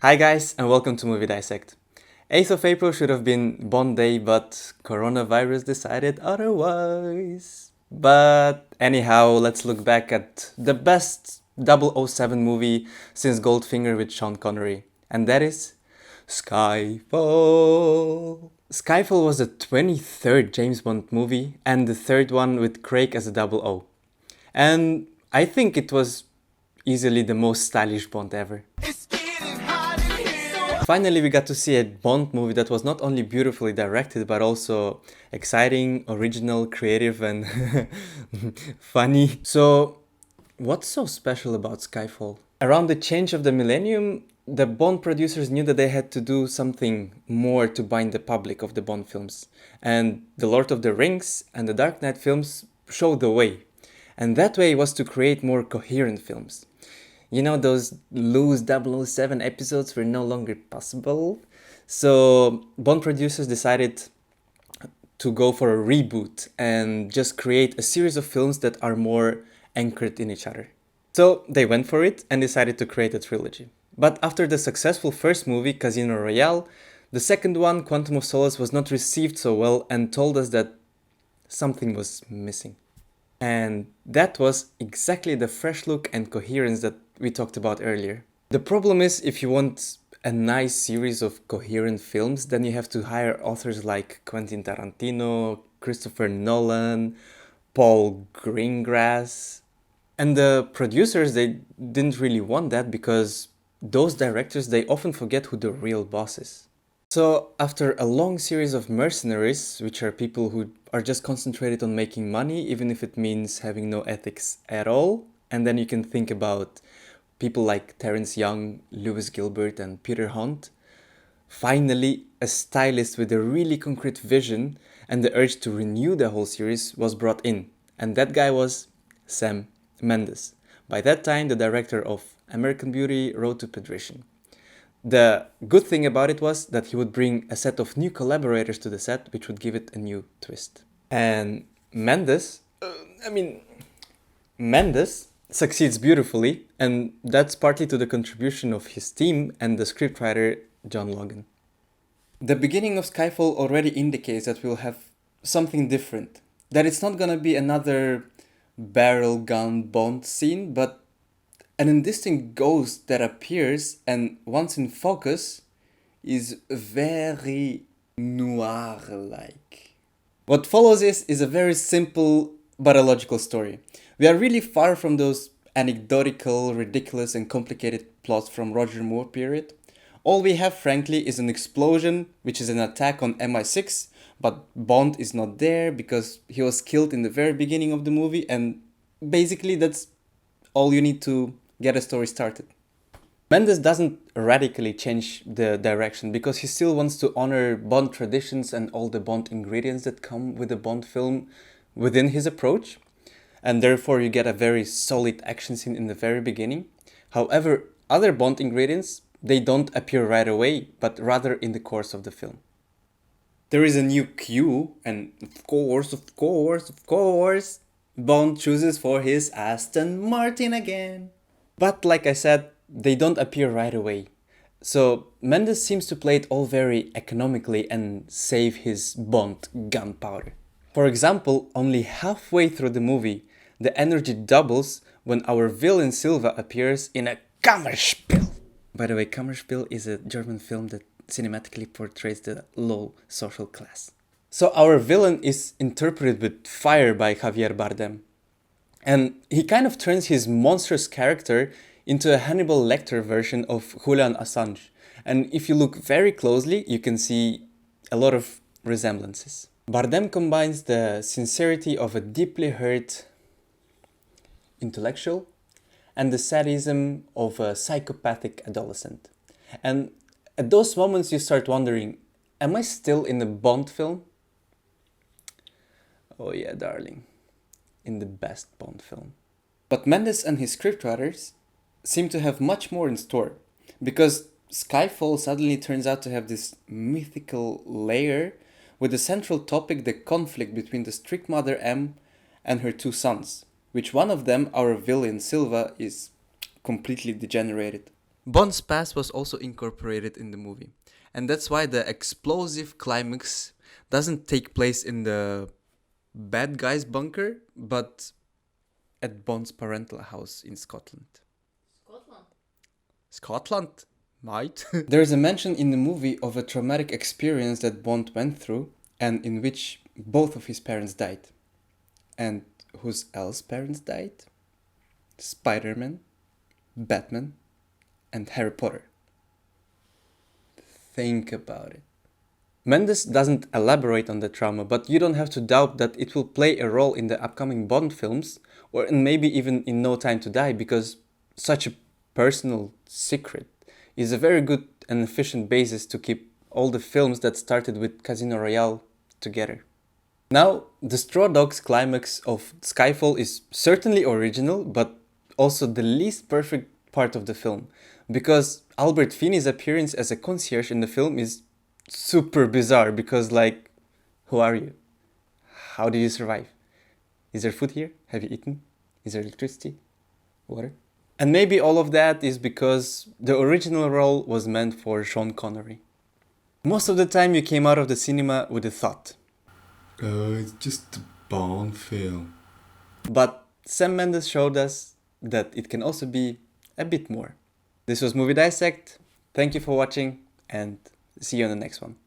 Hi guys, and welcome to Movie Dissect. 8th of April should have been Bond Day, but coronavirus decided otherwise. But anyhow, let's look back at the best 007 movie since Goldfinger with Sean Connery, and that is Skyfall. Skyfall was the 23rd James Bond movie and the third one with Craig as a double O. And I think it was easily the most stylish Bond ever. Finally, we got to see a Bond movie that was not only beautifully directed, but also exciting, original, creative, and funny. So, what's so special about Skyfall? Around the change of the millennium, the Bond producers knew that they had to do something more to bind the public of the Bond films. And The Lord of the Rings and the Dark Knight films showed the way. And that way was to create more coherent films. You know, those loose 007 episodes were no longer possible. So Bond producers decided to go for a reboot and just create a series of films that are more anchored in each other. So they went for it and decided to create a trilogy. But after the successful first movie, Casino Royale, the second one, Quantum of Solace, was not received so well and told us that something was missing. And that was exactly the fresh look and coherence that we talked about earlier. The problem is, if you want a nice series of coherent films, then you have to hire authors like Quentin Tarantino, Christopher Nolan, Paul Greengrass. And the producers, they didn't really want that because those directors, they often forget who the real boss is. So, after a long series of mercenaries, which are people who are just concentrated on making money, even if it means having no ethics at all, and then you can think about people like Terence Young, Lewis Gilbert, and Peter Hunt, finally, a stylist with a really concrete vision and the urge to renew the whole series was brought in, and that guy was Sam Mendes. By that time, the director of American Beauty, Road to Perdition. The good thing about it was that he would bring a set of new collaborators to the set, which would give it a new twist. And Mendes, Mendes succeeds beautifully, and that's partly to the contribution of his team and the scriptwriter John Logan. The beginning of Skyfall already indicates that we'll have something different. That it's not gonna be another barrel gun Bond scene, but an indistinct ghost that appears and, once in focus, is very noir-like. What follows is a very simple but a logical story. We are really far from those anecdotal, ridiculous, and complicated plots from Roger Moore period. All we have, frankly, is an explosion, which is an attack on MI6, but Bond is not there because he was killed in the very beginning of the movie, and basically that's all you need to get a story started. Mendes doesn't radically change the direction because he still wants to honor Bond traditions and all the Bond ingredients that come with a Bond film within his approach, and therefore you get a very solid action scene in the very beginning. However, other Bond ingredients, they don't appear right away, but rather in the course of the film. There is a new Q, and of course, Bond chooses for his Aston Martin again. But like I said, they don't appear right away. So Mendes seems to play it all very economically and save his Bond gunpowder. For example, only halfway through the movie, the energy doubles when our villain Silva appears in a Kammerspiel. By the way, Kammerspiel is a German film that cinematically portrays the low social class. So our villain is interpreted with fire by Javier Bardem. And he kind of turns his monstrous character into a Hannibal Lecter version of Julian Assange. And if you look very closely, you can see a lot of resemblances. Bardem combines the sincerity of a deeply hurt intellectual and the sadism of a psychopathic adolescent. And at those moments you start wondering, am I still in a Bond film? Oh yeah, darling. In the best Bond film. But Mendes and his scriptwriters seem to have much more in store, because Skyfall suddenly turns out to have this mythical layer with the central topic the conflict between the strict mother M and her two sons, which one of them, our villain Silva, is completely degenerated. Bond's past was also incorporated in the movie. And that's why the explosive climax doesn't take place in the bad guy's bunker, but at Bond's parental house in Scotland. Scotland, mate. There's a mention in the movie of a traumatic experience that Bond went through and in which both of his parents died. And whose else parents died? Spider-Man, Batman, and Harry Potter. Think about it. Mendes doesn't elaborate on the trauma, but you don't have to doubt that it will play a role in the upcoming Bond films, or maybe even in No Time to Die, because such a personal secret is a very good and efficient basis to keep all the films that started with Casino Royale together. Now, the Straw Dogs climax of Skyfall is certainly original, but also the least perfect part of the film, because Albert Finney's appearance as a concierge in the film is super bizarre, because like, who are you? How do you survive? Is there food here? Have you eaten? Is there electricity? Water? And maybe all of that is because the original role was meant for Sean Connery. Most of the time you came out of the cinema with a thought. Oh, it's just a Bond film. But Sam Mendes showed us that it can also be a bit more. This was Movie Dissect. Thank you for watching and see you on the next one.